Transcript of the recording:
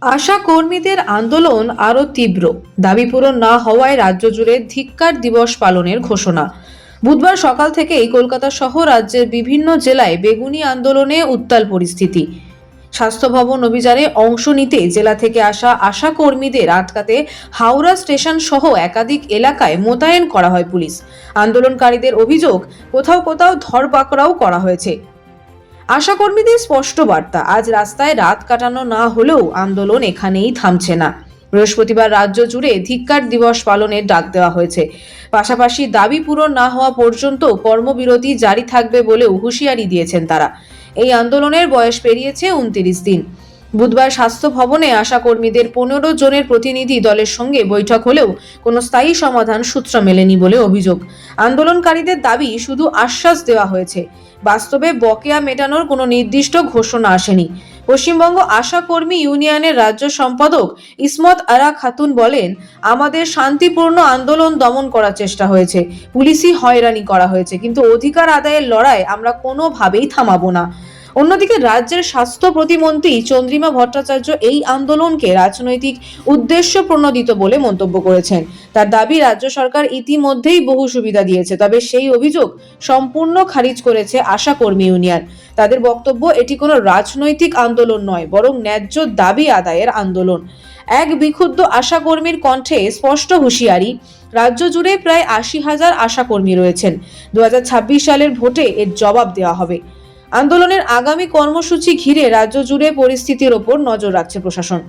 আশা কর্মীদের আন্দোলন আরও তীব্র। দাবি পূরণ না হওয়ায় রাজ্য জুড়ে ধিক্কার দিবস পালনের ঘোষণা। বুধবার সকাল থেকেই কলকাতা সহ রাজ্যের বিভিন্ন জেলায় বেগুনি আন্দোলনে উত্তাল পরিস্থিতি। স্বাস্থ্য ভবন অভিযানে অংশ নিতে জেলা থেকে আসা আশা কর্মীদের আটকাতে হাওড়া স্টেশন সহ একাধিক এলাকায় মোতায়েন করা হয় পুলিশ। আন্দোলনকারীদের অভিযোগ, কোথাও কোথাও ধরপাকড়াও করা হয়েছে। আশাকর্মীদের স্পষ্ট বার্তা, আজ রাস্তায় রাত কাটানো না হলেও আন্দোলন এখানেই থামছে না। বৃহস্পতিবার রাজ্য জুড়ে ধিক্কার দিবস পালনের ডাক দেওয়া হয়েছে। পাশাপাশি দাবি পূরণ না হওয়া পর্যন্ত কর্মবিরতি জারি থাকবে বলেও হুঁশিয়ারি দিয়েছেন তারা। এই আন্দোলনের বয়স পেরিয়েছে 29 দিন। বুধবার স্বাস্থ্য ভবনে আশাকর্মীদের 15 জনের প্রতিনিধি দলের সঙ্গে বৈঠক হলেও কোনো স্থায়ী সমাধান সূত্র মেলেনি বলে অভিযোগ। আন্দোলনকারীদের দাবি শুধু আশ্বাস দেওয়া হয়েছে, বাস্তবে বকেয়া মেটানোর কোনো নির্দিষ্ট ঘোষণা আসেনি। পশ্চিমবঙ্গ আশা কর্মী ইউনিয়নের রাজ্য সম্পাদক ইসমত আরা খাতুন বলেন, আমাদের শান্তিপূর্ণ আন্দোলন দমন করার চেষ্টা হয়েছে, পুলিশি হয়রানি করা হয়েছে, কিন্তু অধিকার আদায়ের লড়াই আমরা কোনোভাবেই থামাবো না। অন্যদিকে রাজ্যের স্বাস্থ্য প্রতিমন্ত্রী চন্দ্রিমা ভট্টাচার্য এই আন্দোলনকে রাজনৈতিক উদ্দেশ্য প্রণোদিত বলে মন্তব্য করেছেন। তার দাবি, রাজ্য সরকার ইতিমধ্যেই বহু সুবিধা দিয়েছে, তবে সেই অভিযোগ সম্পূর্ণ খারিজ করেছে আশা কর্মী ইউনিয়ন। তাদের বক্তব্য, এটি কোনো রাজনৈতিক আন্দোলন নয়, বরং ন্যায্য দাবি আদায়ের আন্দোলন। এক বিক্ষুব্ধ আশা কর্মীর কণ্ঠে স্পষ্ট হুঁশিয়ারি, রাজ্য জুড়ে প্রায় 80,000 আশা কর্মী রয়েছেন। 2026 সালের ভোটে এর জবাব দেওয়া হবে। আন্দোলনের আগামী কর্মসূচি ঘিরে রাজ্য জুড়ে পরিস্থিতির ওপর নজর রাখছে প্রশাসন।